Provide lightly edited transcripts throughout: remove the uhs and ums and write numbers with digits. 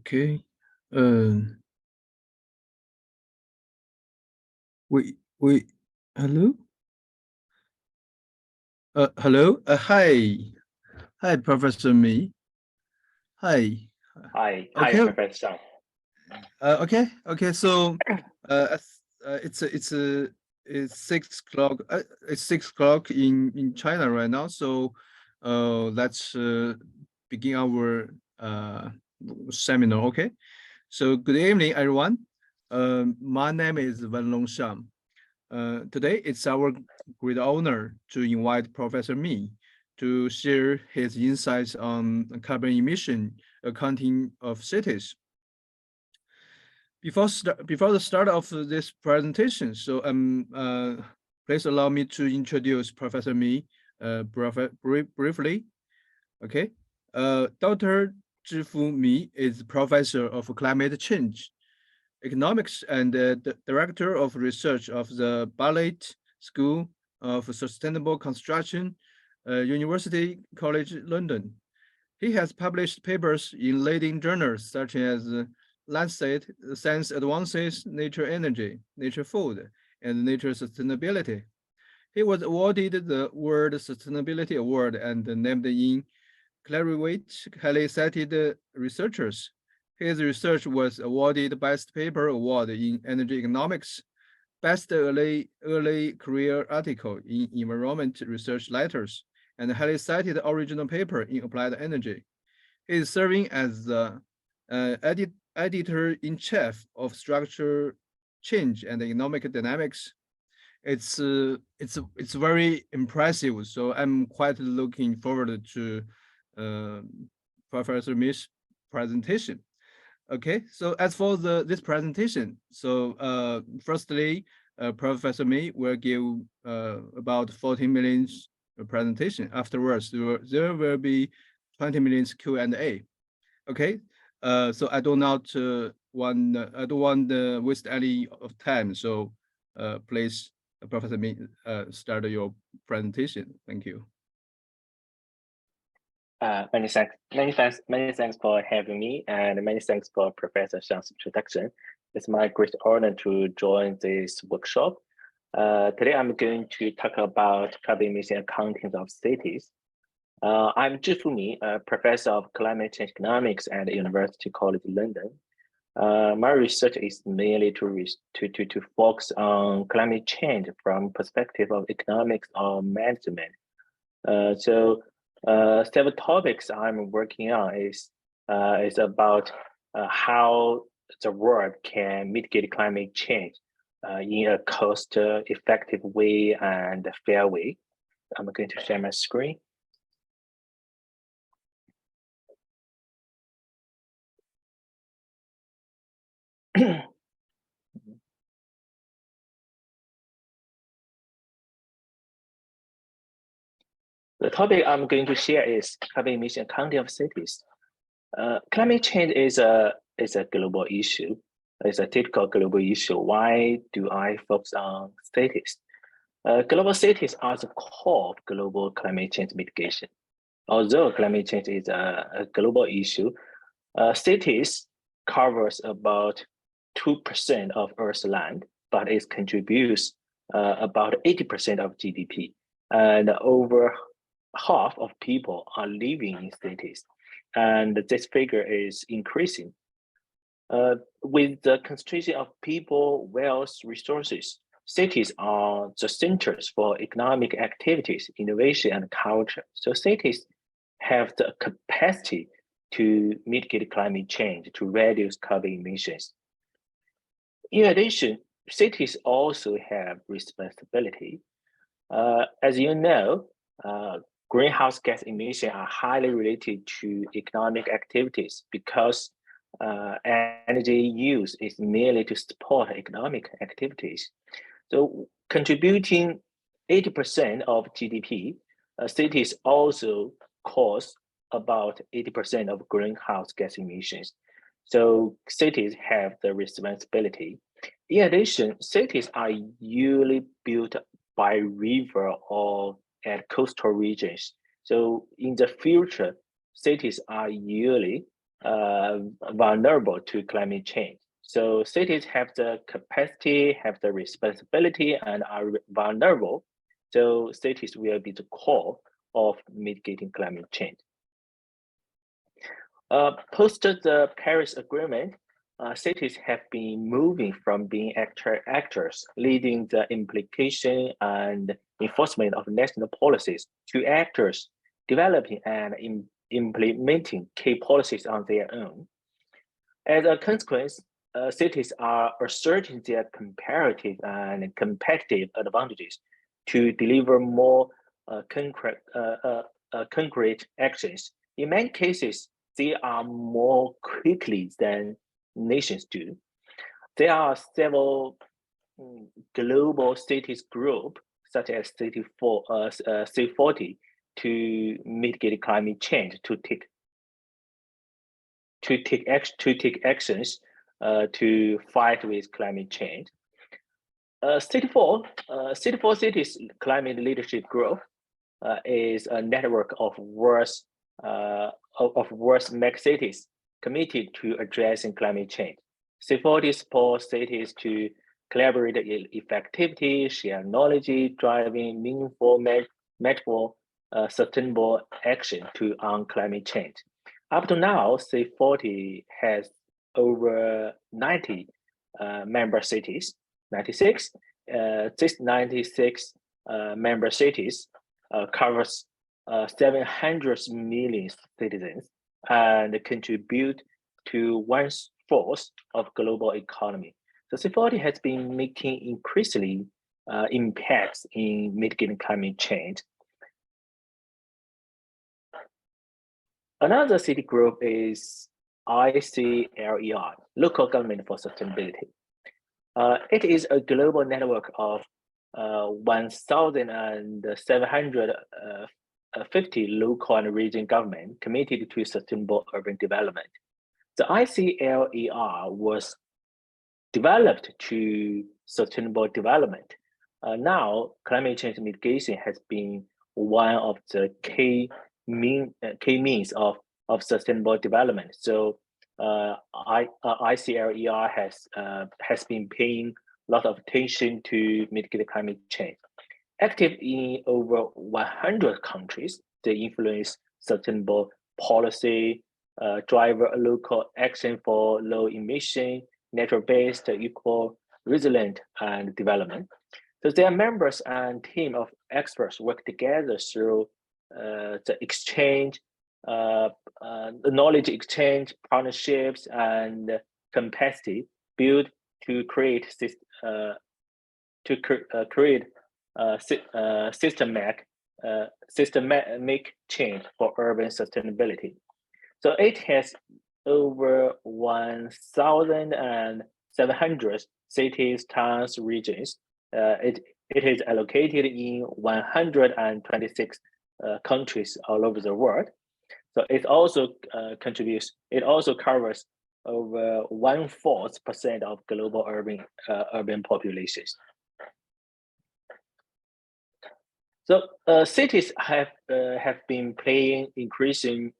Okay. Wait. Hello? Hello? Hi, Professor Mi. Hi. Hi, Okay. Professor. Okay. So, it's 6 o'clock. It's 6 o'clock in China right now. So, let's begin our seminar. Okay. So, good evening, everyone. My name is Wenlong Shang. Today, it's our great honor to invite Professor Mi to share his insights on carbon emission accounting of cities. Before the start of this presentation, so please allow me to introduce Professor Mi briefly. Okay, Dr. Zhifu Mi is Professor of Climate Change Economics and the Director of Research of the Bartlett School of Sustainable Construction, University College London. He has published papers in leading journals such as Lancet, Science Advances, Nature Energy, Nature Food, and Nature Sustainability. He was awarded the World Sustainability Award and named in Clarivate highly cited researchers. His research was awarded Best Paper Award in Energy Economics, Best Early Career Article in Environment Research Letters, and highly cited original paper in Applied Energy. He is serving as the editor-in-chief of Structure Change and Economic Dynamics. It's very impressive. So I'm quite looking forward to Professor Mi's presentation. Okay, so as for this presentation, so firstly, Professor Mi will give about 14 minutes presentation. Afterwards, there will be 20 minutes Q&A. Okay, so I don't want to waste any of time. So please, Professor Mi, start your presentation. Thank you. Many thanks for having me, and many thanks for Professor Shang's introduction. It's my great honor to join this workshop. Today, I'm going to talk about carbon emission accounting of cities. I'm Zhifu Mi, a professor of climate change economics at University College London. My research is mainly to focus on climate change from perspective of economics or management. Several topics I'm working on is about how the world can mitigate climate change in a cost-effective way and fair way. I'm going to share my screen. The topic I'm going to share is carbon emission accounting of cities. Climate change is a global issue. It's a typical global issue. Why do I focus on cities? Global cities are the core of global climate change mitigation. Although climate change is a global issue, cities covers about 2% of Earth's land, but it contributes about 80% of GDP. And over half of people are living in cities, and this figure is increasing. With the concentration of people, wealth, resources, cities are the centers for economic activities, innovation, and culture. So cities have the capacity to mitigate climate change, to reduce carbon emissions. In addition, cities also have responsibility. As you know, greenhouse gas emissions are highly related to economic activities because energy use is merely to support economic activities. So contributing 80% of GDP, cities also cause about 80% of greenhouse gas emissions. So cities have the responsibility. In addition, cities are usually built by river or at coastal regions. So in the future, cities are usually vulnerable to climate change. So cities have the capacity, have the responsibility, and are vulnerable. So cities will be the core of mitigating climate change. Post the Paris Agreement, cities have been moving from being actors leading the implication and enforcement of national policies to actors developing and implementing key policies on their own. As a consequence, cities are asserting their comparative and competitive advantages to deliver more concrete actions. In many cases, they are more quickly than nations do. There are several global cities group, such as C40, to mitigate climate change, to take actions to fight with climate change. C4 Cities Climate Leadership Group is a network of world megacities committed to addressing climate change. C40 supports cities to collaborate effectively, share knowledge, driving meaningful, measurable, sustainable action on climate change. Up to now, C40 has over 90 member cities, 96. This 96 member cities covers 700 million citizens and contribute to 1/4 of global economy. So C40 has been making increasingly impacts in mitigating climate change. Another city group is ICLER, Local Government for Sustainability. It is a global network of 1,750 local and regional government committed to sustainable urban development. The ICLER was developed to sustainable development. Now, climate change mitigation has been one of the key means of sustainable development. So ICLER has been paying a lot of attention to mitigate climate change. Active in over 100 countries, they influence sustainable policy, drive local action for low emission, nature-based, equal, resilient, and development. So their members and team of experts work together through the exchange, the knowledge exchange, partnerships, and capacity built to create systemic change for urban sustainability. So it has over 1,700 cities, towns, regions. It is allocated in 126 countries all over the world. So it also contributes. It also covers over 1/4% of global urban populations. So cities have been playing increasingly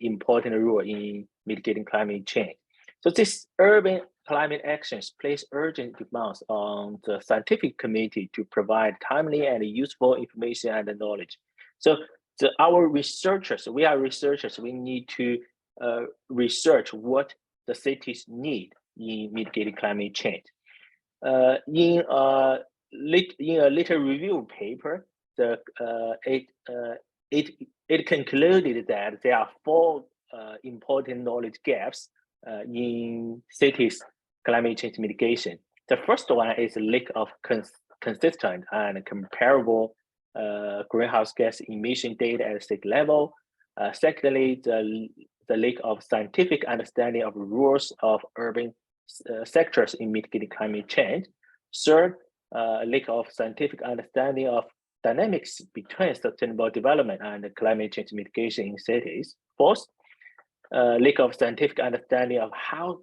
important role in mitigating climate change. So this urban climate actions place urgent demands on the scientific community to provide timely and useful information and knowledge. So our researchers, we are researchers, we need to research what the cities need in mitigating climate change. In a little review paper, it concluded that there are 4 important knowledge gaps in cities climate change mitigation. The first one is lack of consistent and comparable greenhouse gas emission data at city level. Secondly, the lack of scientific understanding of rules of urban sectors in mitigating climate change. Third, lack of scientific understanding of dynamics between sustainable development and climate change mitigation in cities. Fourth, lack of scientific understanding of how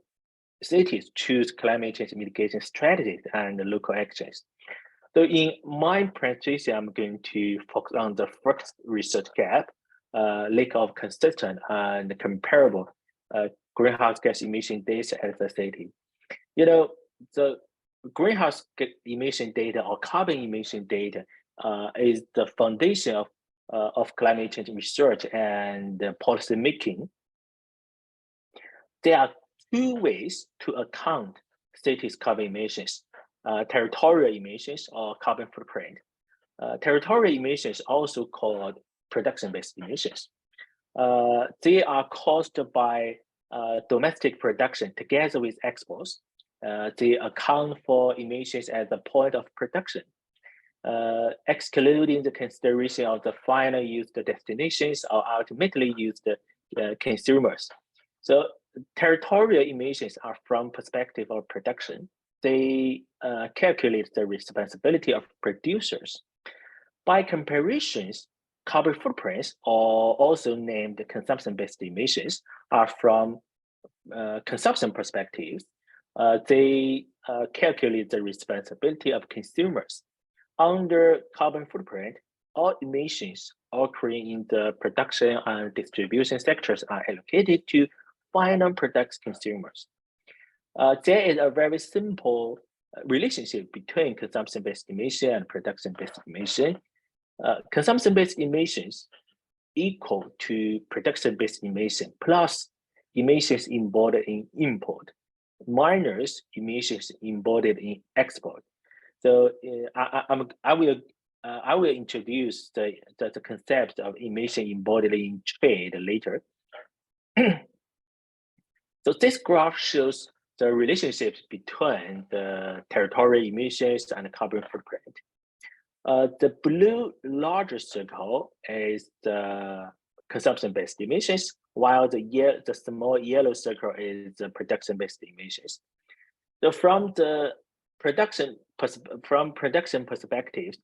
cities choose climate change mitigation strategies and local actions. So in my presentation, I'm going to focus on the first research gap, lack of consistent and comparable greenhouse gas emission data at the city. You know, the greenhouse emission data or carbon emission data is the foundation of climate change research and policy making. There are two ways to account cities' carbon emissions: territorial emissions or carbon footprint. Territorial emissions, also called production-based emissions. They are caused by domestic production together with exports. They account for emissions at the point of production, excluding the consideration of the final used destinations or ultimately used consumers. So territorial emissions are from perspective of production. They calculate the responsibility of producers. By comparisons, carbon footprints, or also named consumption-based emissions, are from consumption perspectives. They calculate the responsibility of consumers. Under carbon footprint, all emissions occurring in the production and distribution sectors are allocated to final product consumers. There is a very simple relationship between consumption-based emission and production-based emission. Consumption-based emissions equal to production-based emission plus emissions embodied in import minus emissions embodied in export. So I will introduce the concept of emission embodied in trade later. So this graph shows the relationships between the territorial emissions and carbon footprint. The blue larger circle is the consumption-based emissions, while the small yellow circle is the production-based emissions. So from production perspective,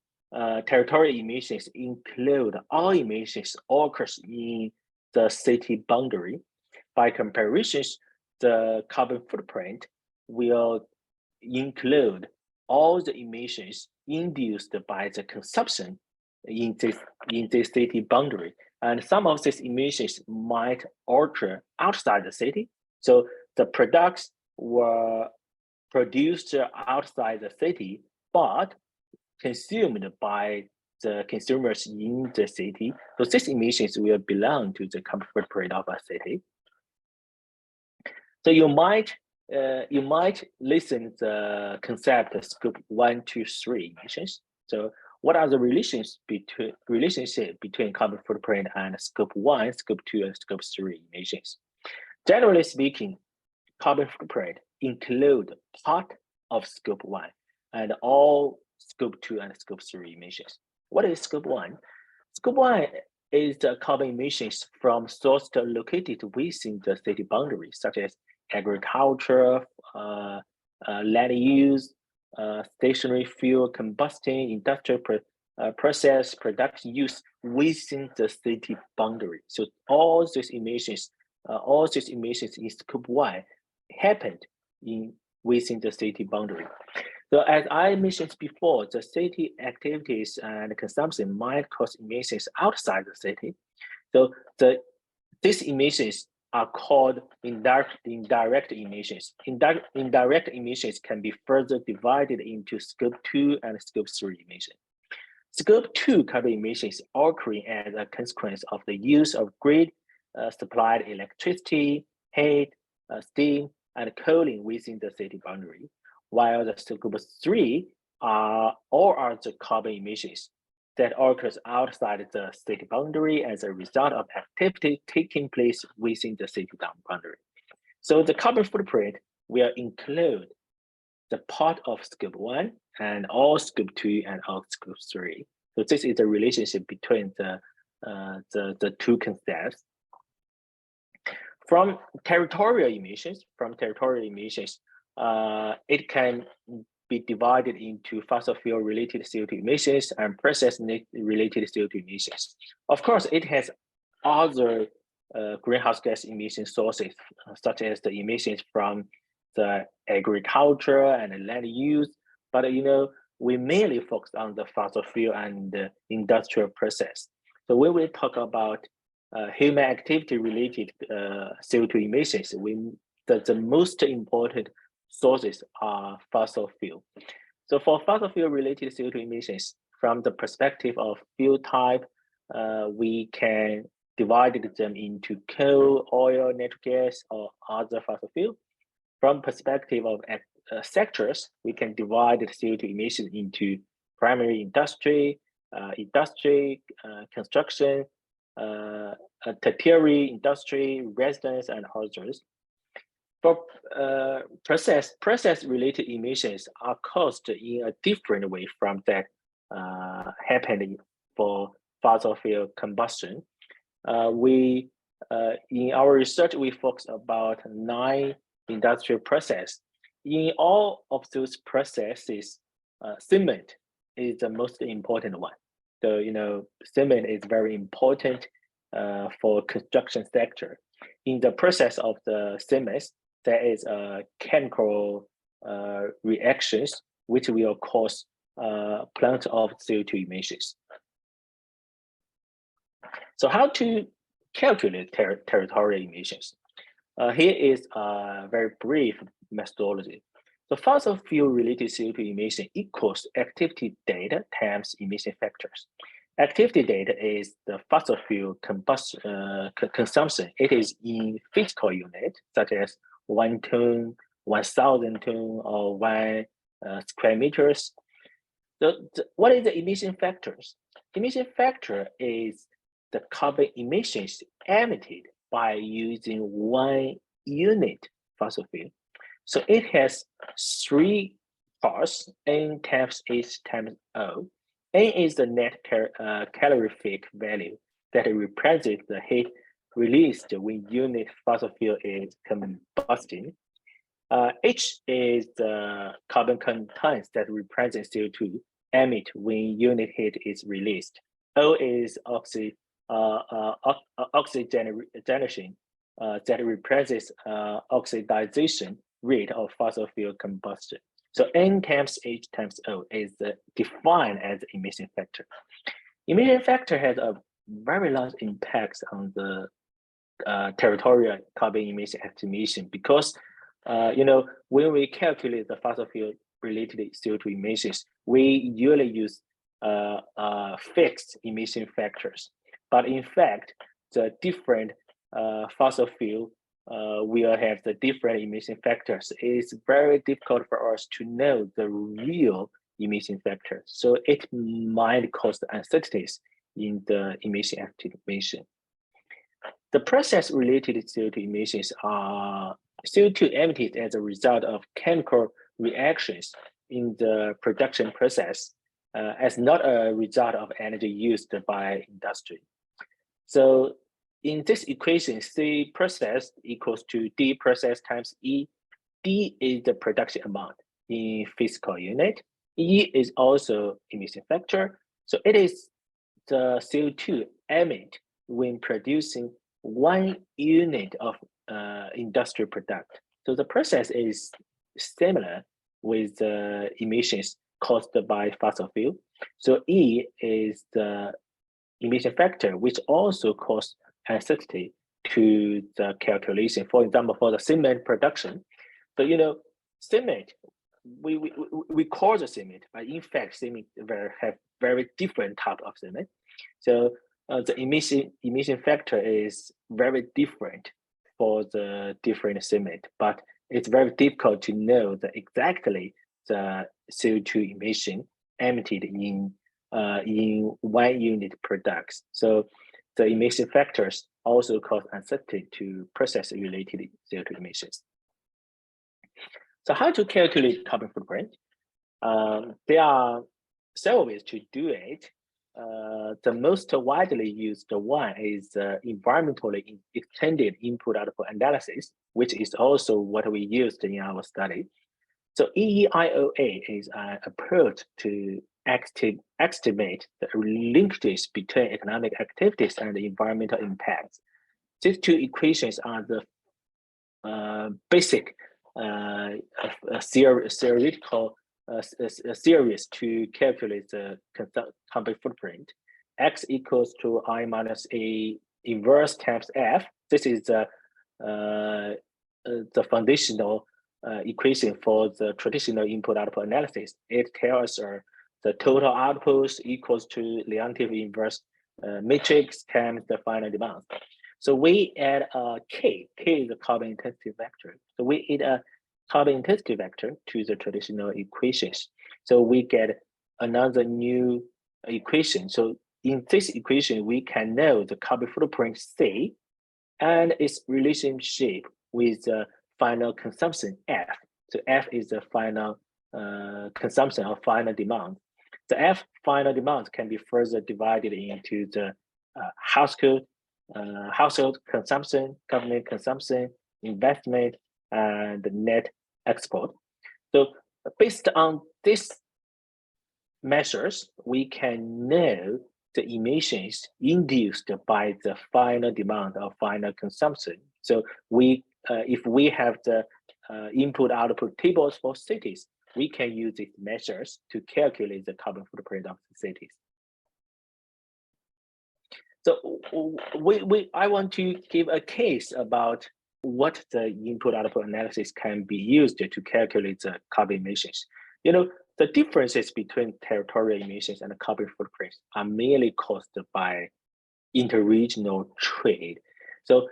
territorial emissions include all emissions occurs in the city boundary. By comparisons, the carbon footprint will include all the emissions induced by the consumption in the city boundary. And some of these emissions might occur outside the city. So the products were produced outside the city, but consumed by the consumers in the city. So these emissions will belong to the carbon footprint of a city. So you might listen to the concept of scope 1, 2, 3 emissions. So what are the relationship between carbon footprint and scope 1, scope 2, and scope 3 emissions? Generally speaking, carbon footprint include part of scope 1 and all scope 2 and scope 3 emissions. What is scope 1? Scope 1 is the carbon emissions from sources located within the city boundary, such as agriculture, land use, stationary fuel combustion, industrial process, production use within the city boundary. So all these emissions in scope 1 happened within the city boundary. So as I mentioned before, the city activities and consumption might cause emissions outside the city. So these emissions are called indirect emissions. Indirect emissions can be further divided into scope 2 and scope 3 emissions. Scope 2 carbon emissions occurring as a consequence of the use of grid supplied electricity, heat, steam, and cooling within the city boundary, while the scope 3 are all other carbon emissions that occurs outside the city boundary as a result of activity taking place within the city boundary. So the carbon footprint will include the part of scope 1 and all scope 2 and all scope 3. So this is the relationship between the two concepts. From territorial emissions, it can be divided into fossil fuel related CO2 emissions and process related CO2 emissions. Of course, it has other greenhouse gas emission sources, such as the emissions from the agriculture and land use. But we mainly focus on the fossil fuel and the industrial process. So when we talk about human activity related CO2 emissions, the most important sources are fossil fuel. So for fossil fuel related CO2 emissions, from the perspective of fuel type, we can divide them into coal, oil, natural gas, or other fossil fuel. From perspective of sectors, we can divide the CO2 emissions into primary industry, construction, tertiary industry, residence, and others. For process-related emissions are caused in a different way from that happening for fossil fuel combustion. In our research, we focus about 9 industrial processes. In all of those processes, cement is the most important one. So, cement is very important for construction sector. In the process of the cement, there is a chemical reactions which will cause plenty of CO2 emissions. So how to calculate territorial emissions? Here is a very brief methodology. The fossil fuel related CO2 emission equals activity data times emission factors. Activity data is the fossil fuel consumption. It is in physical unit, such as 1 ton, 1,000 ton, or 1 square meters. What is the emission factors? Emission factor is the carbon emissions emitted by using 1 unit fossil fuel. So it has 3 parts, N times H times O. N is the net calorific value that represents the heat released when unit fossil fuel is combusting. H is the carbon content that represents CO2 emit when unit heat is released. O is oxygenation that represents oxidization rate of fossil fuel combustion. So N times H times O is defined as the emission factor. Emission factor has a very large impact on the territorial carbon emission estimation because, when we calculate the fossil fuel related CO2 emissions, we usually use fixed emission factors. But in fact, the different fossil fuel will have the different emission factors. It's very difficult for us to know the real emission factors. So it might cause uncertainties in the emission estimation. The process-related CO2 emissions are CO2 emitted as a result of chemical reactions in the production process, as not a result of energy used by industry. So in this equation, C process equals to D process times E. D is the production amount in physical unit. E is also emission factor. So it is the CO2 emit when producing 1 unit of industrial product. So the process is similar with the emissions caused by fossil fuel. So E is the emission factor, which also causes uncertainty to the calculation. For example, for the cement production. So cement, we call the cement, but in fact, cement have very different type of cement. So the emission factor is very different for the different cement, but it's very difficult to know exactly the CO2 emission emitted in 1 unit products. So the emission factors also cause uncertainty to process-related CO2 emissions. So how to calculate carbon footprint? There are several ways to do it. The most widely used one is environmentally extended input-output analysis, which is also what we used in our study. So EEIOA is an approach to estimate the linkages between economic activities and the environmental impacts. These 2 equations are the basic theoretical series to calculate the carbon footprint. X equals to I minus A inverse times F. This is the foundational equation for the traditional input-output analysis. It tells us the total output equals to Leontief inverse matrix times the final demand. So we add a K. K is a carbon intensity vector. So we add a carbon intensity vector to the traditional equations. So we get another new equation. So in this equation, we can know the carbon footprint C and its relationship with the final consumption F. So F is the final consumption or final demand. The F final demand can be further divided into the household consumption, government consumption, investment, and net export. So based on these measures, we can know the emissions induced by the final demand or final consumption. So we, if we have the input-output tables for cities, we can use these measures to calculate the carbon footprint of the cities. So I want to give a case about what the input-output analysis can be used to calculate the carbon emissions. You know, the differences between territorial emissions and carbon footprints are mainly caused by interregional trade. So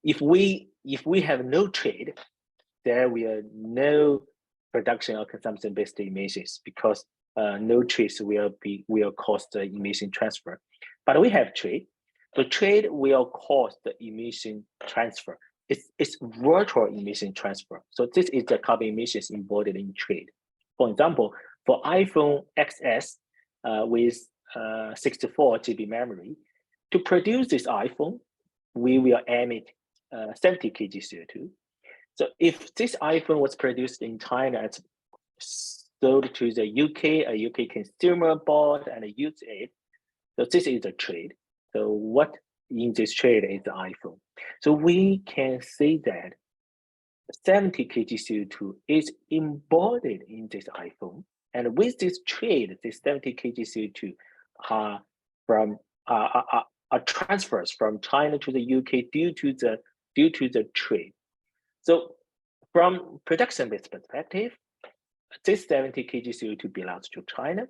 if we have no trade, there will no production or consumption-based emissions because no trade will cause the emission transfer. But we have trade. So trade will cause the emission transfer. It's virtual emission transfer. So this is the carbon emissions embodied in trade. For example, for iPhone XS with 64 GB memory, to produce this iPhone, we will emit 70 kg CO2. So if this iPhone was produced in China and sold to the UK, a UK consumer bought and used it, so this is a trade. So what in this trade is the iPhone. So we can say that 70 kg CO2 is embodied in this iPhone. And with this trade, this 70 kg CO2 are transfers from China to the UK due to the trade. So from production-based perspective, this 70 kg CO2 belongs to China.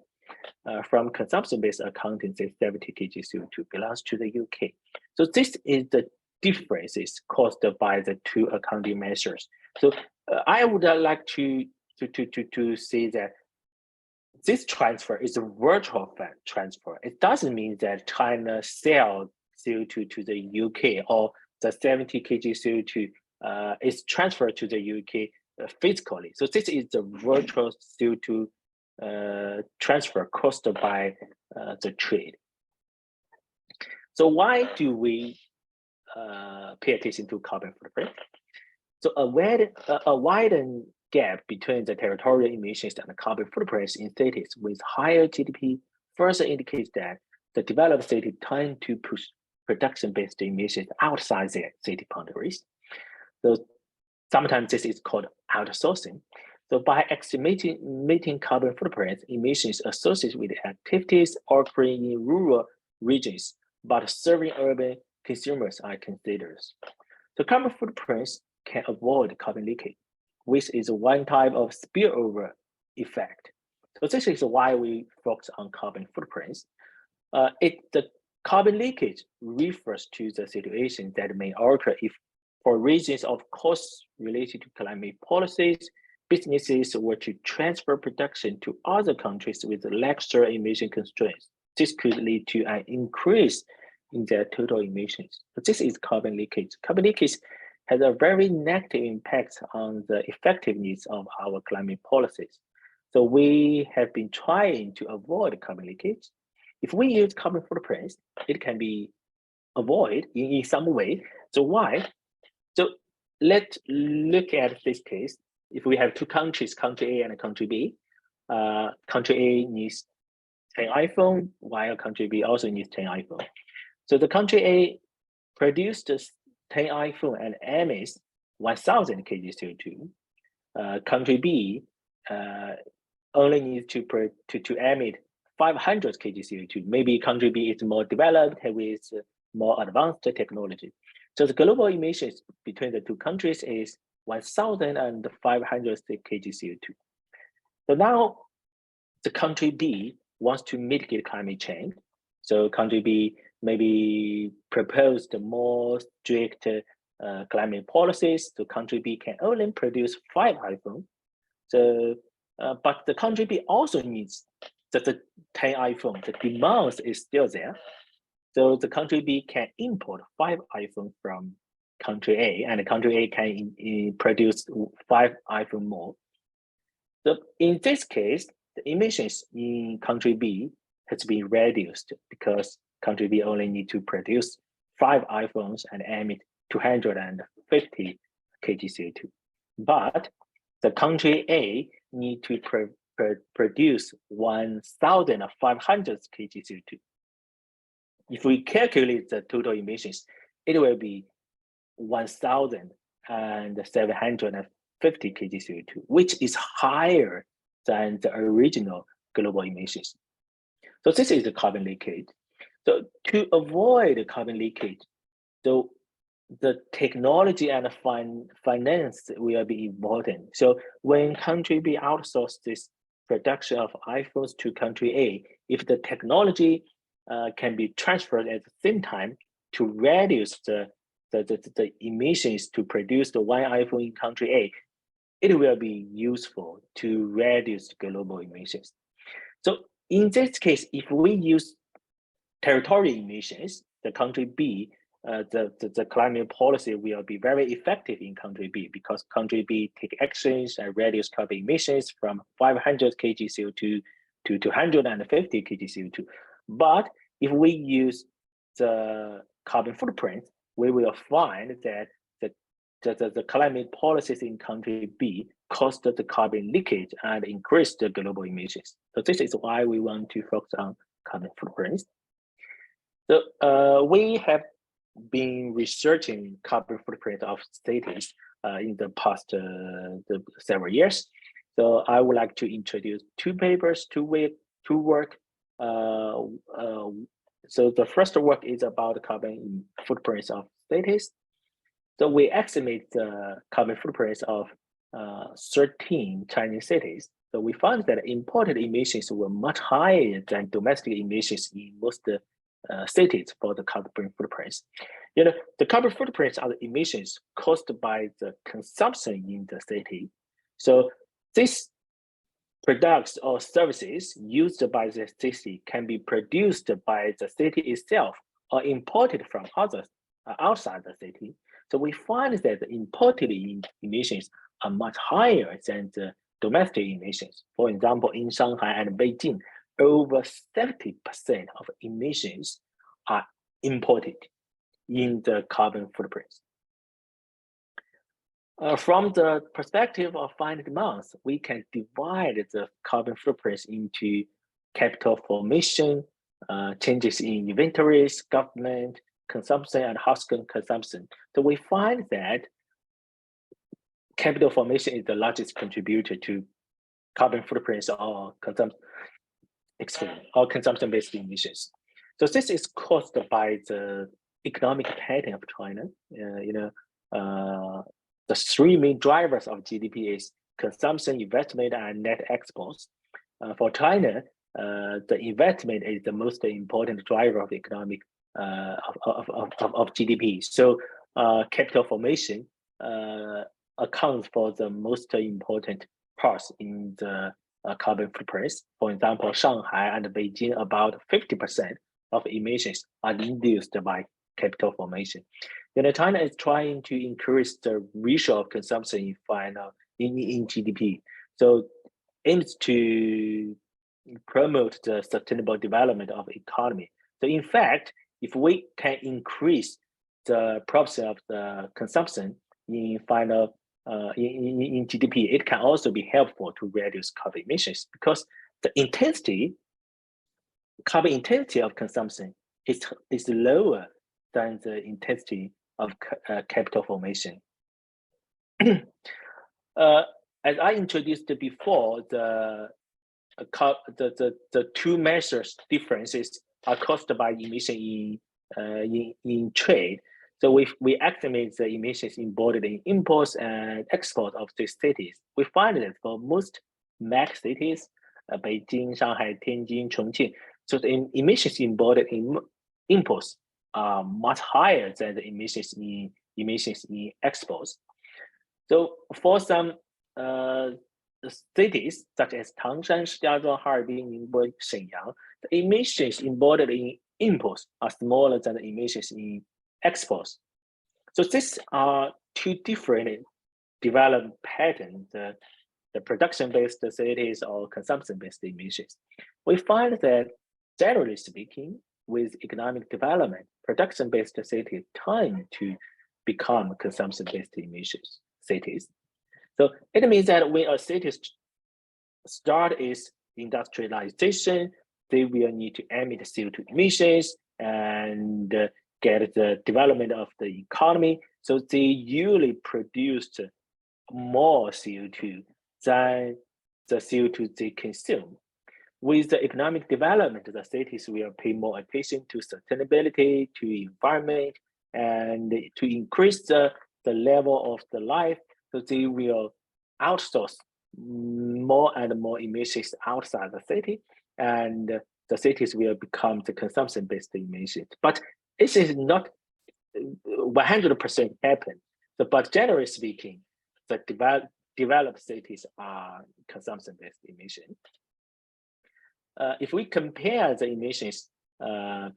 From consumption-based accounting, this 70 kg CO2 belongs to the UK. So this is the differences caused by the two accounting measures. So I would like to say that this transfer is a virtual transfer. It doesn't mean that China sells CO2 to the UK or the 70 kg CO2 is transferred to the UK physically. So this is the virtual CO2 transfer caused by the trade. So why do we pay attention to carbon footprint? So a widened gap between the territorial emissions and the carbon footprints in cities with higher GDP further indicates that the developed cities tend to push production-based emissions outside their city boundaries. So sometimes this is called outsourcing. So by estimating carbon footprints, emissions associated with activities occurring in rural regions, but serving urban consumers are considered. So carbon footprints can avoid carbon leakage, which is one type of spillover effect. So this is why we focus on carbon footprints. The carbon leakage refers to the situation that may occur if, for reasons of costs related to climate policies, businesses were to transfer production to other countries with lesser emission constraints. This could lead to an increase in their total emissions. So this is carbon leakage. Carbon leakage has a very negative impact on the effectiveness of our climate policies. So we have been trying to avoid carbon leakage. If we use carbon footprints, it can be avoided in some way. So why? So let's look at this case. If we have two countries, country A and country B, country A needs 10 iPhone, while country B also needs 10 iPhone. So the country A produced 10 iPhone and emits 1,000 kg CO2. Country B only needs to emit 500 kg CO2. Maybe country B is more developed with more advanced technology. So the global emissions between the two countries is 1,500 kg CO2. So now the country B wants to mitigate climate change. So country B maybe proposed more strict climate policies. So country B can only produce 5 iPhones. So, but the country B also needs the 10 iPhones. The demand is still there. So the country B can import 5 iPhones from country A, and the country A can produce 5 iPhones more. So in this case, the emissions in country B has been reduced because country B only need to produce 5 iPhones and emit 250 kg CO2. But the country A need to produce 1,500 kg CO2. If we calculate the total emissions, it will be 1,750 kg CO2, which is higher than the original global emissions. So this is the carbon leakage. So to avoid carbon leakage, so the technology and finance will be important. So when country B outsource this production of iPhones to country A, if the technology can be transferred at the same time to reduce the emissions to produce the one iPhone in country A, it will be useful to reduce global emissions. So in this case, if we use territorial emissions, the country B, the climate policy will be very effective in country B because country B take actions and reduce carbon emissions from 500 kg CO2 to 250 kg CO2. But if we use the carbon footprint, we will find that the climate policies in country B caused the carbon leakage and increased the global emissions. So this is why we want to focus on carbon footprints. So we have been researching carbon footprint of cities in the past several years. So I would like to introduce 2 papers, 2 work. So the first work is about carbon footprints of cities. So we estimate the carbon footprints of 13 Chinese cities. So we found that imported emissions were much higher than domestic emissions in most cities for the carbon footprints. You know, the carbon footprints are the emissions caused by the consumption in the city. So these products or services used by the city can be produced by the city itself or imported from others outside the city. So we find that the imported emissions are much higher than the domestic emissions. For example, in Shanghai and Beijing, over 70% of emissions are imported in the carbon footprints. From the perspective of finite demands, we can divide the carbon footprints into capital formation, changes in inventories, government, consumption, and household consumption. So we find that capital formation is the largest contributor to carbon footprints or consumption-based emissions. So this is caused by the economic pattern of China. The 3 main drivers of GDP is consumption, investment, and net exports. For China, the investment is the most important driver of economic of GDP. So capital formation accounts for the most important parts in the carbon footprints. For example, Shanghai and Beijing, about 50% of emissions are induced by capital formation. China is trying to increase the ratio of consumption in GDP. So aims to promote the sustainable development of economy. So in fact, if we can increase the proportion of the consumption in in GDP, it can also be helpful to reduce carbon emissions because the carbon intensity of consumption is lower than the intensity of capital formation. As I introduced before, the 2 measures differences are caused by emission in in trade. So we estimate the emissions embodied in imports and exports of these cities. We find that for most MAC cities, Beijing, Shanghai, Tianjin, Chongqing, so the emissions embodied in imports are much higher than the emissions in exports. So for some cities such as Tangshan, Shijiazhuang, Harbin, Ningbo, Shenyang, the emissions embodied in imports are smaller than the emissions in exports. So these are two different development patterns, the production-based cities or consumption-based emissions. We find that, generally speaking, with economic development, production-based cities tend to become consumption-based emissions cities. So it means that when a city start its industrialization, they will need to emit CO2 emissions and get the development of the economy. So they usually produced more CO2 than the CO2 they consume. With the economic development, the cities will pay more attention to sustainability, to environment, and to increase the level of the life. So they will outsource more and more emissions outside the city, and the cities will become the consumption-based emissions. But this is not 100% happen. So, but generally speaking, the developed cities are consumption-based emissions. If we compare the emissions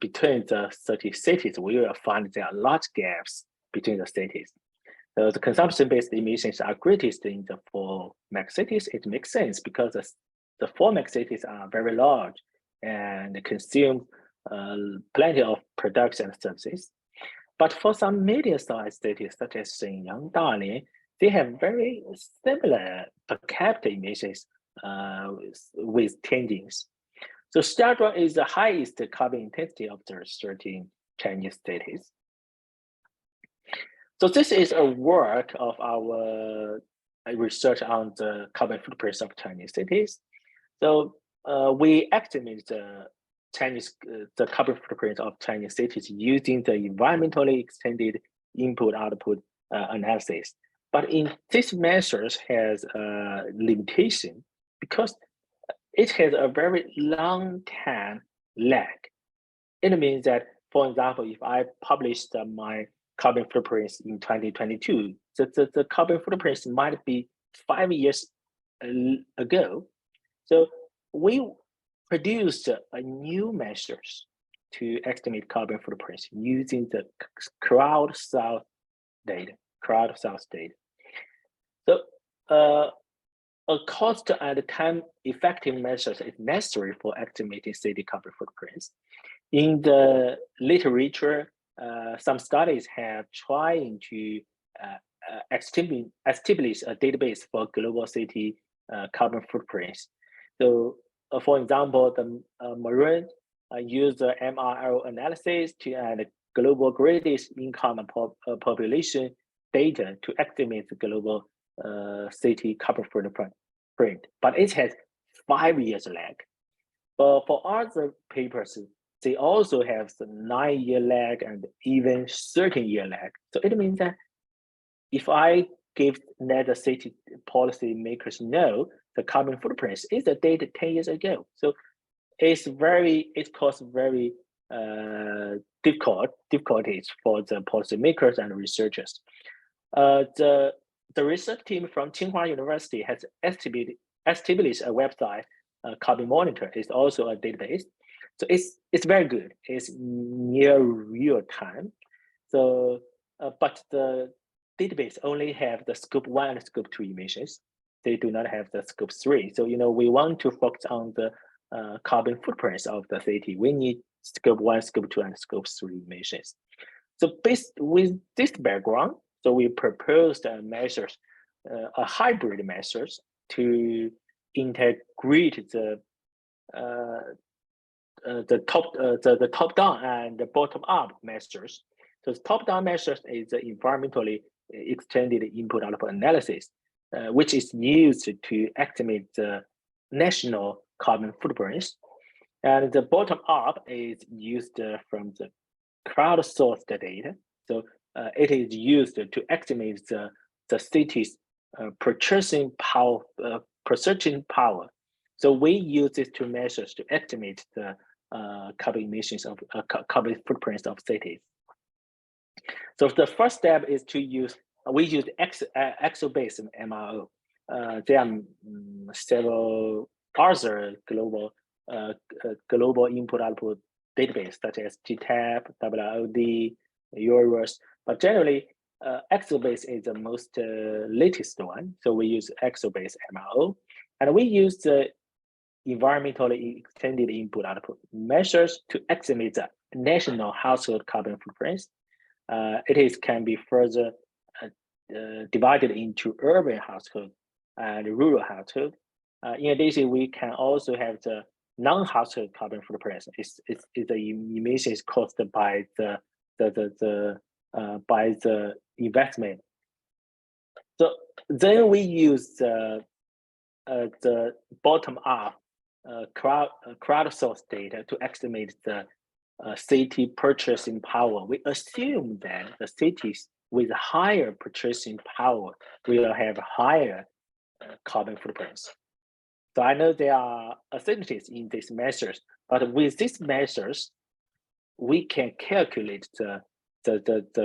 between the 30 cities, we will find there are large gaps between the cities. So the consumption-based emissions are greatest in the 4 MAC cities. It makes sense because the 4 MAC cities are very large and consume plenty of products and services. But for some medium-sized cities, such as Shenyang, Dalian, they have very similar per capita emissions with Tianjin's. So Shijiazhuang is the highest carbon intensity of the 13 Chinese cities. So this is a work of our research on the carbon footprints of Chinese cities. So we estimate the carbon footprint of Chinese cities using the environmentally extended input-output analysis. But this measures has a limitation because it has a very long time lag. It means that, for example, if I published my carbon footprints in 2022, the carbon footprints might be 5 years ago. So we produced a new measures to estimate carbon footprints using the crowdsourced data. So a cost and time-effective measures is necessary for estimating city carbon footprints. In the literature, some studies have tried to establish a database for global city carbon footprints. So, for example, the Maroon used the MRL analysis to add global greatest income and population data to estimate the global city carbon footprint, but it has 5 years lag. But for other papers, they also have the 9-year lag and even 13-year lag. So it means that if I let the city policy makers know the carbon footprints is the data 10 years ago. So it causes very difficulties for the policymakers and researchers. The research team from Tsinghua University has established a website, Carbon Monitor is also a database. So it's very good. It's near real time. So, but the database only have the scope 1 and scope 2 emissions. They do not have the scope 3. So, we want to focus on the carbon footprints of the city. We need scope 1, scope 2, and scope 3 emissions. So based with this background, so we proposed measures, a hybrid measures to integrate the top-down and the bottom-up measures. So the top-down measures is the environmentally extended input-output analysis, which is used to estimate the national carbon footprints. And the bottom-up is used from the crowdsourced data. So it is used to estimate the city's purchasing power. So we use it to measures to estimate the carbon emissions of carbon footprints of cities. So the first step is to use, we use Excel-based MRO. There are several other global input-output database such as GTAP, WROD, Eurus, but generally Excel-based is the most latest one. So we use Excel-based MRO, and we use the environmentally extended input-output measures to estimate the national household carbon footprints. Can be further divided into urban household and rural household. In addition, we can also have the non-household carbon footprint. It's the emissions caused by the investment. So then we use the bottom-up crowdsourced data to estimate the city purchasing power. We assume that the cities with higher purchasing power will have higher carbon footprints. So I know there are uncertainties in these measures, but with these measures, we can calculate the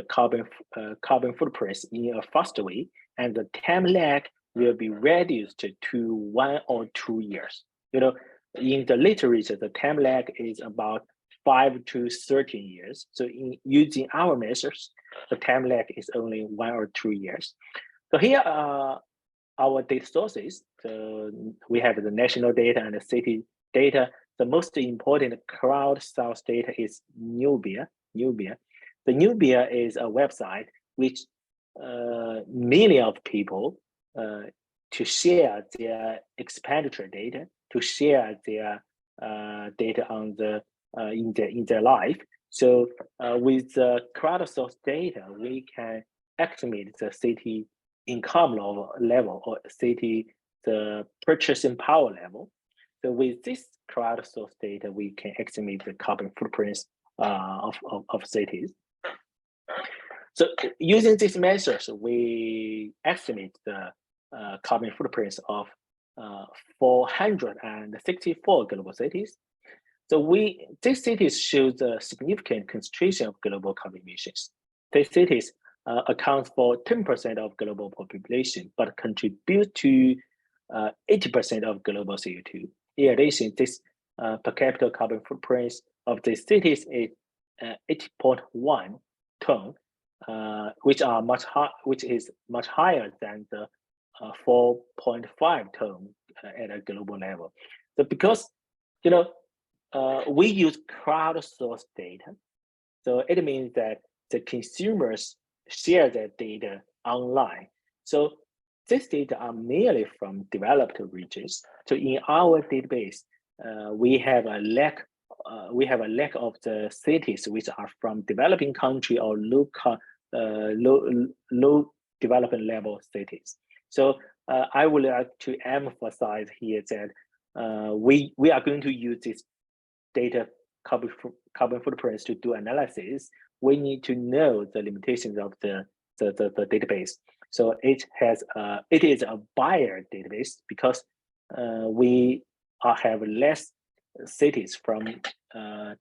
carbon footprints in a faster way, and the time lag will be reduced to 1 or 2 years. You know, in the literature, the time lag is about 5 to 13 years. So in using our measures, the time lag is only 1 or 2 years. So here are our data sources. So we have the national data and the city data. The most important crowdsourced data is Nubia. The Nubia is a website which many of people to share their expenditure data, to share their data on the in their life. So with the crowdsourced data, we can estimate the city income level or the purchasing power level. So with this crowdsourced data, we can estimate the carbon footprints of cities. So using these measures, we estimate the carbon footprints of 464 global cities. So these cities show the significant concentration of global carbon emissions. These cities account for 10% of global population, but contribute to 80% of global CO2. In addition, this per capita carbon footprints of these cities is 80.1 ton, which is much higher than the 4.5 ton at a global level. So because we use crowdsourced data, so it means that the consumers share their data online. So these data are merely from developed regions. So in our database, we have a lack of the cities which are from developing country or low development level cities. So I would like to emphasize here that we are going to use this data carbon footprints to do analysis. We need to know the limitations of the database. So it is a buyer database because we have less cities from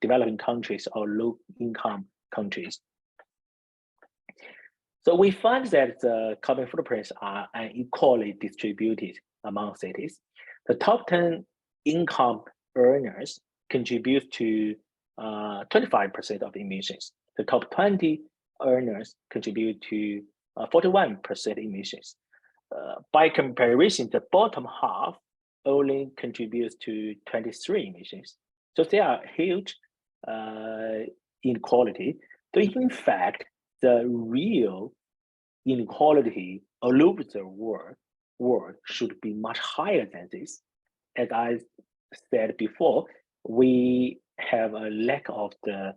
developing countries or low income countries. So we find that the carbon footprints are unequally distributed among cities. The top 10 income earners contribute to 25% of emissions. The top 20 earners contribute to 41% emissions. By comparison, the bottom half only contributes to 23 emissions. So there are huge inequality. So in fact, the real inequality all over the world should be much higher than this. As I said before, we have a lack of the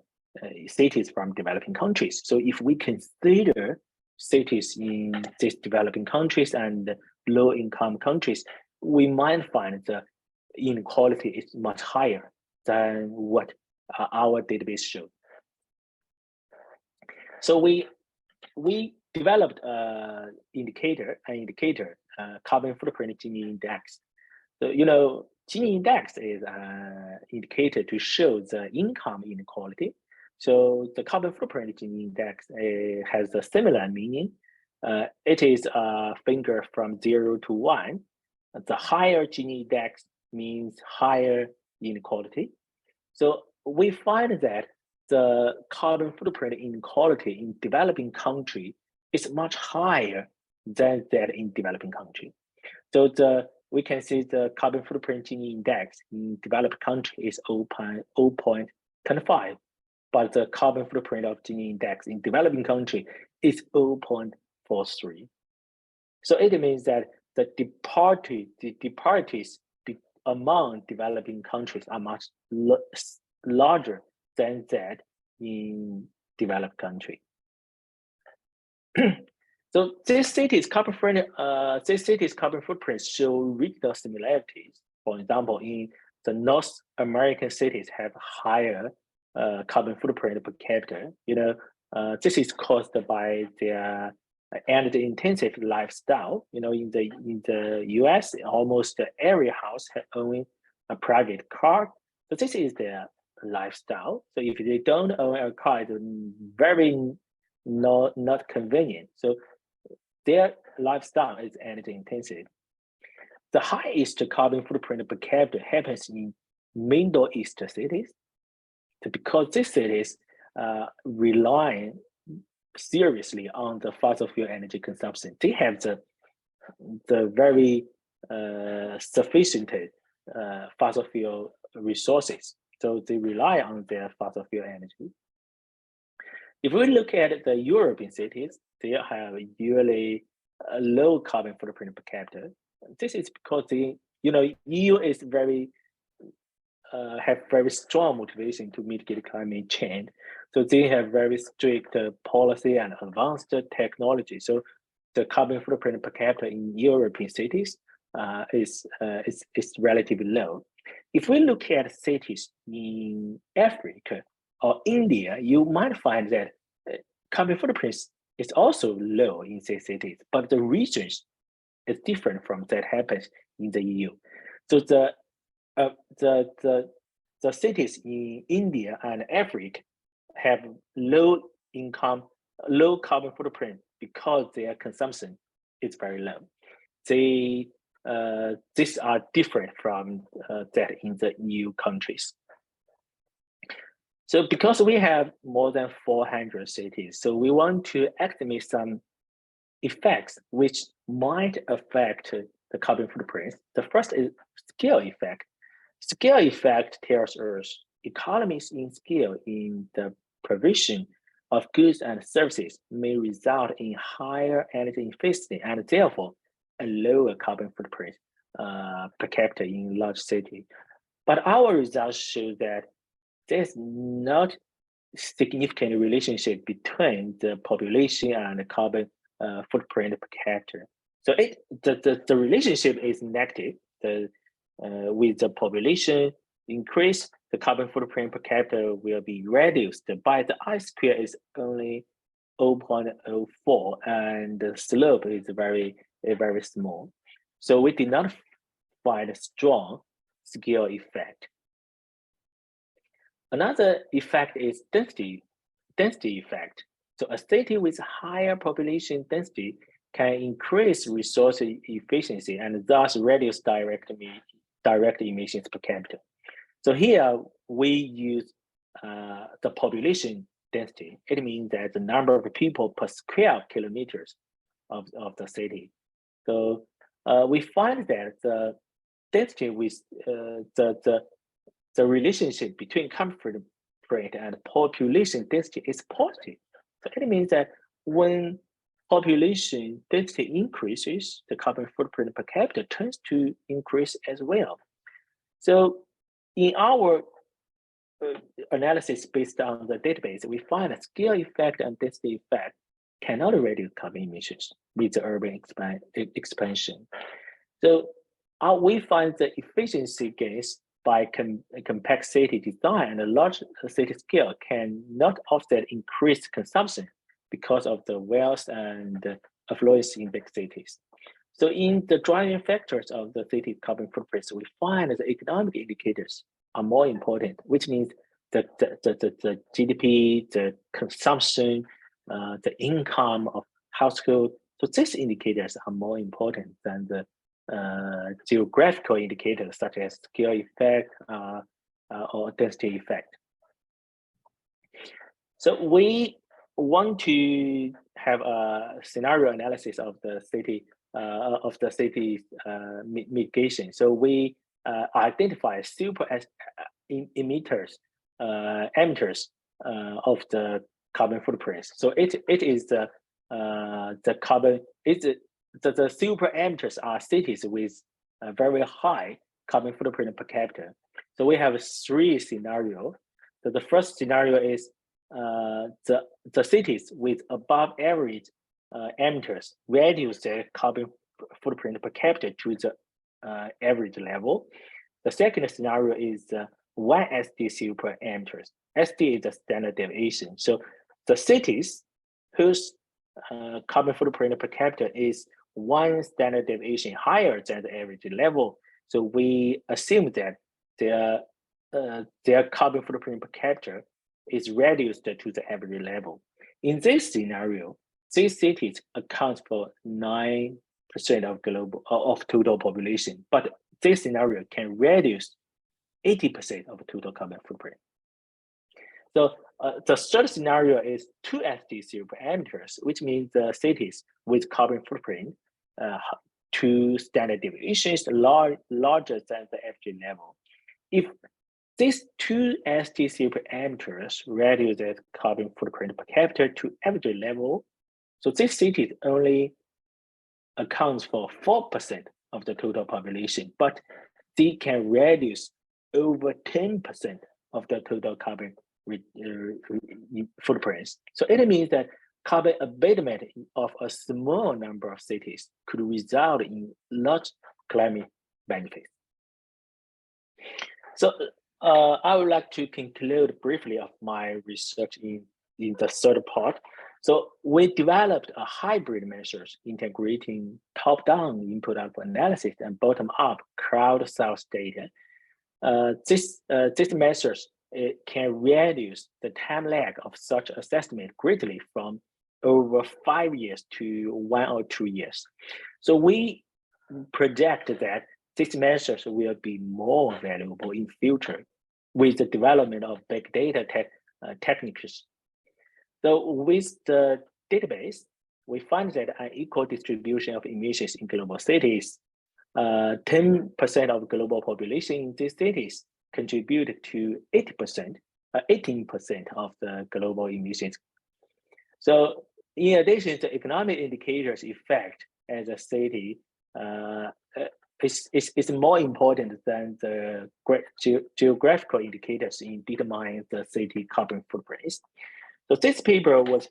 cities from developing countries. So if we consider cities in these developing countries and low-income countries, we might find the inequality is much higher than what our database showed. So we developed an indicator, carbon footprint Gini index. So Gini index is an indicator to show the income inequality. So the carbon footprint Gini index has a similar meaning. It is a finger from 0 to 1. The higher Gini index means higher inequality. So we find that the carbon footprint inequality in developing country is much higher than that in developing country. So we can see the carbon footprint Gini index in developed country is 0.25, but the carbon footprint of Gini index in developing country is 0.43. So it means that the disparities among developing countries are much larger than that in developed country. So these cities' carbon footprints show regional similarities. For example, in the North American cities have higher carbon footprint per capita. This is caused by their energy-intensive lifestyle. In the U.S., almost every house owns a private car. So this is their lifestyle. So if they don't own a car, it's very not convenient. So their lifestyle is energy intensive. The highest carbon footprint per capita happens in Middle East cities. So because these cities rely seriously on the fossil fuel energy consumption, they have the very sufficient fossil fuel resources. So they rely on their fossil fuel energy. If we look at the European cities, they have usually a low carbon footprint per capita. This is because EU is have very strong motivation to mitigate climate change. So they have very strict policy and advanced technology. So the carbon footprint per capita in European cities is relatively low. If we look at cities in Africa or India, you might find that carbon footprint is also low in these cities, but the regions is different from that happens in the EU. So the cities in India and Africa have low carbon footprint because their consumption is very low. These are different from that in the EU countries. So because we have more than 400 cities, so we want to estimate some effects which might affect the carbon footprint. The first is scale effect. Scale effect tells us economies in scale in the provision of goods and services may result in higher energy efficiency and therefore a lower carbon footprint per capita in large city. But our results show that there's not significant relationship between the population and the carbon footprint per capita. So the relationship is negative. With the population increase, the carbon footprint per capita will be reduced, but the I-square is only 0.04 and the slope is very small. So we did not find a strong scale effect. Another effect is density effect. So a city with higher population density can increase resource efficiency and thus reduce direct emissions per capita. So here we use the population density. It means that the number of people per square kilometers of the city. So we find that the density with the relationship between carbon footprint and population density is positive. So it means that when population density increases, the carbon footprint per capita tends to increase as well. So in our analysis based on the database, we find a scale effect and density effect cannot reduce carbon emissions with the urban expansion. So we find the efficiency gains by compact city design and a large city scale cannot offset increased consumption because of the wealth and affluence in big cities. So in the driving factors of the city's carbon footprint, we find that the economic indicators are more important, which means the GDP, the consumption, the income of household. So these indicators are more important than the geographical indicators such as scale effect or density effect. So we want to have a scenario analysis of the city's mitigation. So we identify super emitters of the carbon footprints. So it is the carbon. The super emitters are cities with a very high carbon footprint per capita. So we have 3 scenarios. So the first scenario is the cities with above average emitters reduce their carbon footprint per capita to the average level. The second scenario is 1 SD super emitters. SD is the standard deviation. So the cities whose carbon footprint per capita is 1 standard deviation higher than the average level. So we assume that their carbon footprint per capita is reduced to the average level. In this scenario, these cities account for 9% of total population, but this scenario can reduce 80% of total carbon footprint. So the third scenario is 2 SD super emitters, which means the cities with carbon footprint 2 standard deviations larger than the average level. If these 2 SD super emitters reduce their carbon footprint per capita to average level, so these cities only accounts for 4% of the total population, but they can reduce over 10% of the total carbon footprints. So it means that carbon abatement of a small number of cities could result in large climate benefits. So I would like to conclude briefly of my research in the third part. So we developed a hybrid measures integrating top-down input-output analysis and bottom-up crowd-sourced data. These measures can reduce the time lag of such assessment greatly from over 5 years to 1 or 2 years. So we project that these measures will be more valuable in future with the development of big data techniques. So with the database, we find that an equal distribution of emissions in global cities, 10% of global population in these cities contribute to 18% of the global emissions. So in addition to economic indicators effect as a city is more important than the geographical indicators in determining the city carbon footprints. So this paper was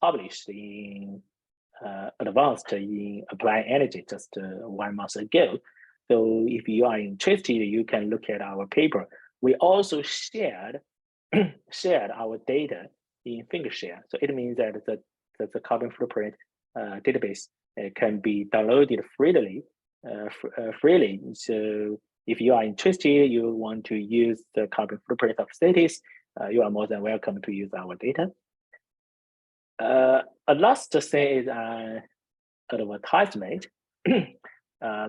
published in Advanced in Applied Energy just 1 month ago. So if you are interested, you can look at our paper. We also shared our data in Fingershare. So it means that the carbon footprint database can be downloaded freely. So if you are interested, you want to use the carbon footprint of cities, you are more than welcome to use our data. A last thing is an advertisement.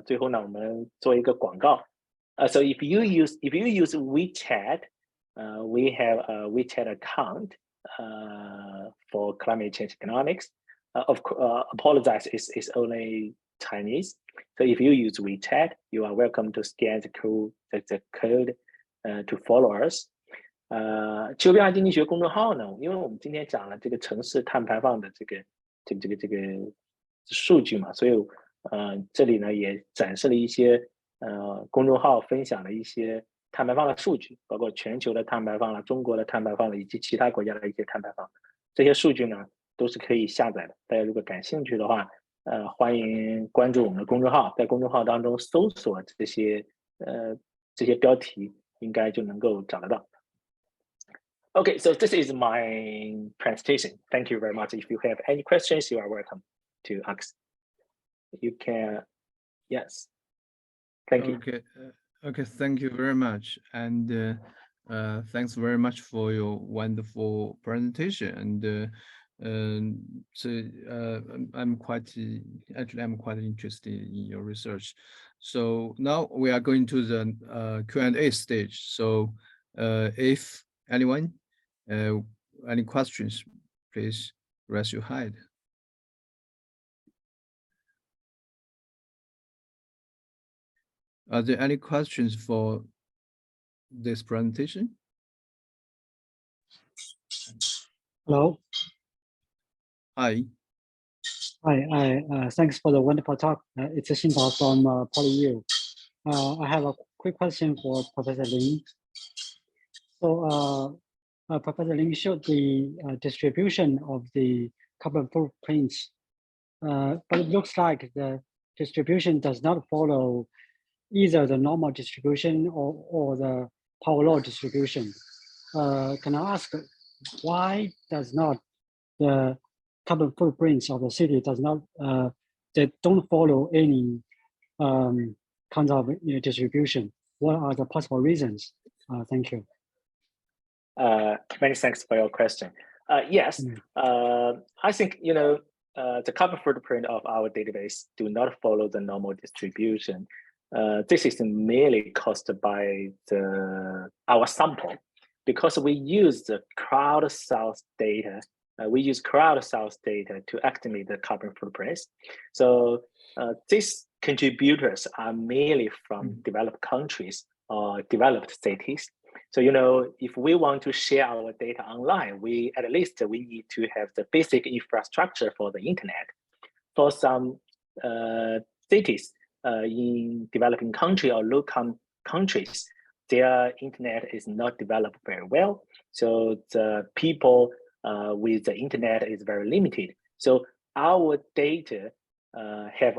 最后呢，我们做一个广告。So if you use WeChat, we have a WeChat account for climate change economics. Apologize, it's only Chinese. So if you use WeChat, you are welcome to scan the code to follow us. 气候变化经济学公众号呢，因为我们今天讲了这个城市碳排放的这个数据嘛，所以这里呢也展示了一些公众号分享了一些碳排放的数据，包括全球的碳排放了、中国的碳排放了以及其他国家的一些碳排放。这些数据呢都是可以下载的，大家如果感兴趣的话，欢迎关注我们的公众号，在公众号当中搜索这些标题，应该就能够找得到。Okay, so this is my presentation. Thank you very much. If you have any questions, you are welcome to ask. You can, yes. Thank you. Okay, okay, thank you very much, and thanks very much for your wonderful presentation. And I'm quite actually I'm quite interested in your research. So now we are going to the Q&A stage. So if anyone any questions, please raise your hand. Are there any questions for this presentation? Hello. Hi. Hi. Thanks for the wonderful talk. It's Xintao from PolyU. I have a quick question for Professor Lin. So, Professor Lin showed the distribution of the carbon footprints, but it looks like the distribution does not follow either the normal distribution or the power law distribution. Can I ask why does not the carbon footprints of the city does not they don't follow any kind of distribution? What are the possible reasons? Thank you. Many thanks for your question. Yes, I think the carbon footprint of our database do not follow the normal distribution. This is merely caused by our sample, because we use the crowdsourced data. We use crowdsourced data to estimate the carbon footprints. So these contributors are merely from developed countries or developed cities. So if we want to share our data online, at least we need to have the basic infrastructure for the internet. For some cities in developing country or low countries, their internet is not developed very well. So the people with the internet is very limited. So our data have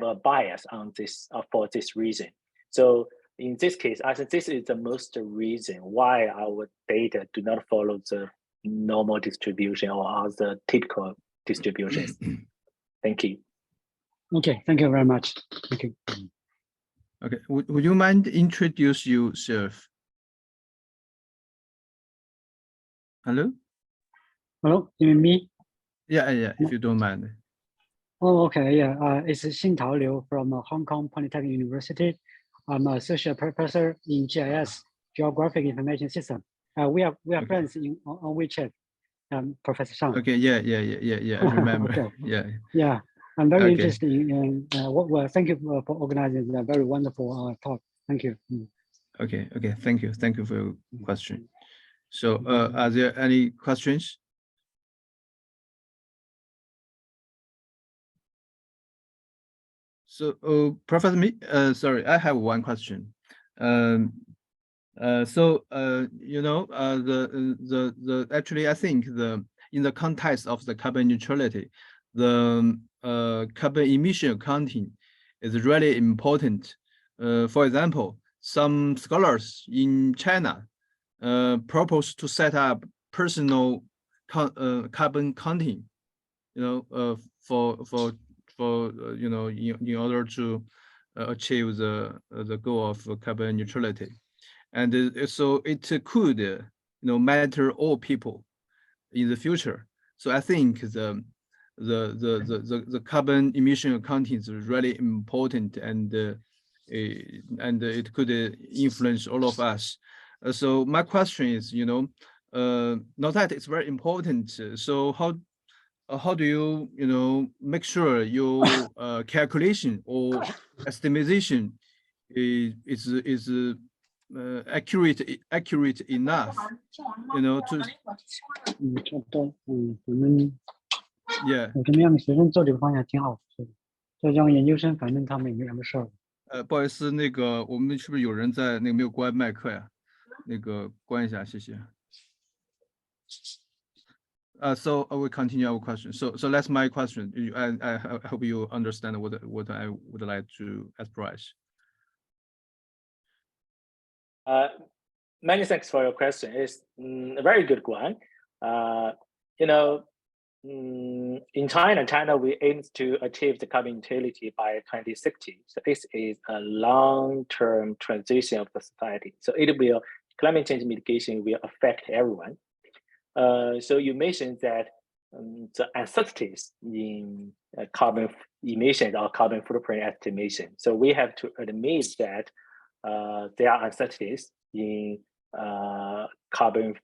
a bias on this for this reason. So in this case, I think this is the most reason why our data do not follow the normal distribution or the typical distributions. Thank you. Okay, thank you very much. Thank you. Okay, would you mind introduce yourself? Hello? Hello, you mean me? Yeah, if you don't mind. Oh, okay, yeah. It's Xintao Liu from Hong Kong Polytechnic University. I'm an associate professor in GIS, Geographic Information System. We are okay. Friends on WeChat, Professor Shang. Okay, yeah. I remember. Okay. Yeah. I'm very interested in well, thank you for organizing a very wonderful talk. Thank you. Okay. Thank you for your question. So, are there any questions? So, Professor Mi, sorry, I have one question. Actually, I think in the context of the carbon neutrality, the carbon emission accounting is really important. For example, some scholars in China propose to set up personal carbon counting, in order to achieve the goal of carbon neutrality. And so it could matter all people in the future. So I think the carbon emission accounting is really important, and it could influence all of us. So my question is, not that it's very important. So how do you make sure your calculation or estimation is accurate enough, to yeah. 我这样学生做这个方向挺好，做这样研究生，反正他们也没什么事儿。不好意思，那个我们是不是有人在那个没有关麦克呀？那个关一下，谢谢。So I will continue our question. So that's my question. I hope you understand what I would like to express. Many thanks for your question. It's a very good one. You know, in China, we aim to achieve the carbon neutrality by 2060. So this is a long-term transition of the society. So climate change mitigation will affect everyone. So you mentioned that the uncertainties in carbon emissions or carbon footprint estimation. So we have to admit that there are uncertainties in carbon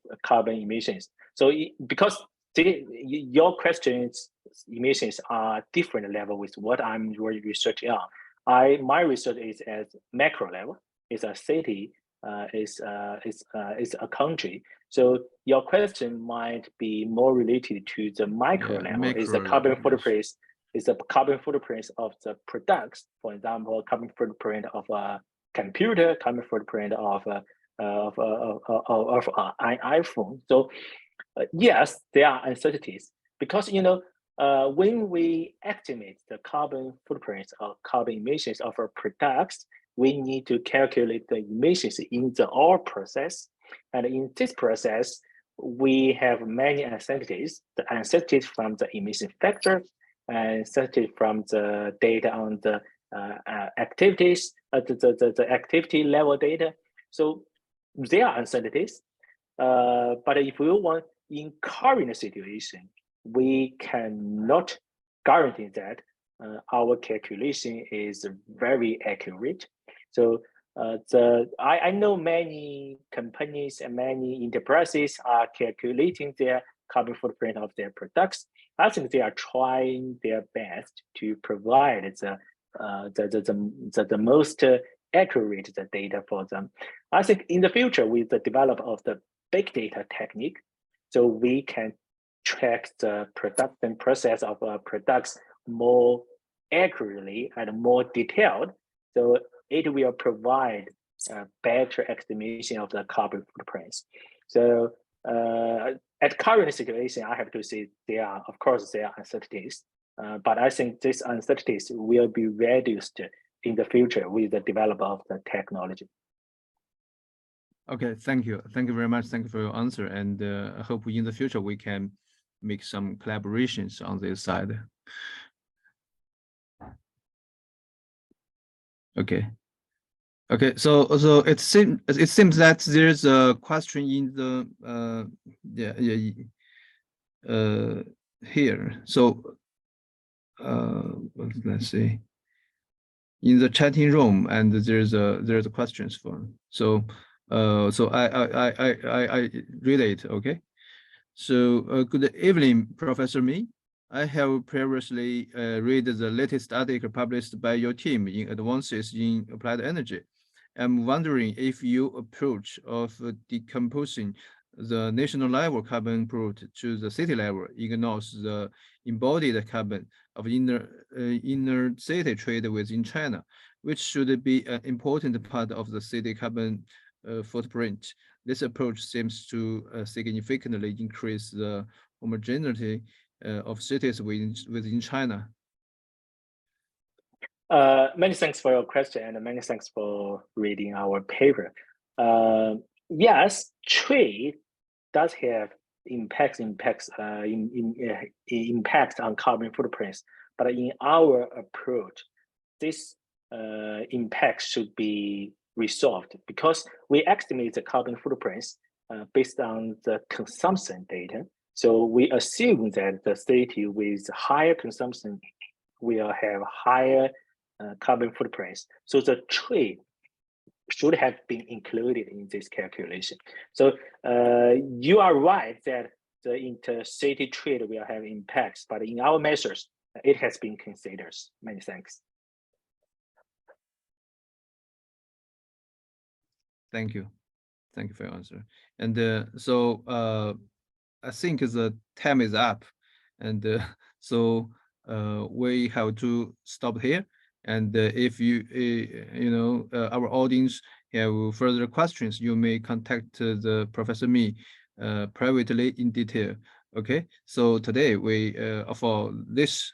emissions. So because your questions emissions are different level with what I'm researching on. My research is at macro level. It's a city. Is a country. So your question might be more related to the micro level. Is the carbon footprint? Is the carbon footprint of the products, for example, carbon footprint of a computer, carbon footprint of an iPhone. So yes, there are uncertainties because when we estimate the carbon footprints or carbon emissions of our products, we need to calculate the emissions in the ore process. And in this process, we have many uncertainties. The uncertainties from the emission factor, uncertainties from the data on the activities, the activity level data. So there are uncertainties. But if we want, in current situation, we cannot guarantee that our calculation is very accurate. So I know many companies and many enterprises are calculating their carbon footprint of their products. I think they are trying their best to provide the most accurate data for them. I think in the future, with the development of the big data technique, so we can track the production process of products more accurately and more detailed. So it will provide a better estimation of the carbon footprints. So at current situation, I have to say of course there are uncertainties, but I think these uncertainties will be reduced in the future with the development of the technology. Okay, thank you. Thank you very much. Thank you for your answer. And I hope in the future we can make some collaborations on this side. Okay. Okay, so it seems that there's a question in the here. So let's see, in the chatting room, and there's a questions for. So I read it. Okay. So good evening, Professor Mi. I have previously read the latest article published by your team in Advances in Applied Energy. I'm wondering if your approach of decomposing the national level carbon input to the city level ignores the embodied carbon of inner city trade within China, which should be an important part of the city carbon footprint. This approach seems to significantly increase the homogeneity of cities within China. Many thanks for your question, and many thanks for reading our paper. Yes, trade does have impacts on carbon footprints, but in our approach, this impact should be resolved because we estimate the carbon footprints based on the consumption data. So we assume that the city with higher consumption will have higher carbon footprints. So the trade should have been included in this calculation. So you are right that the intercity trade will have impacts, but in our measures, it has been considered. Many thanks. Thank you. Thank you for your answer. And so I think the time is up. And so we have to stop here. And if our audience have further questions, you may contact the Professor Mi privately in detail. Okay, so today for this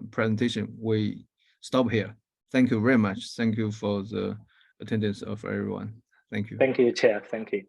presentation, we stop here. Thank you very much. Thank you for the attendance of everyone. Thank you. Thank you, Chair. Thank you.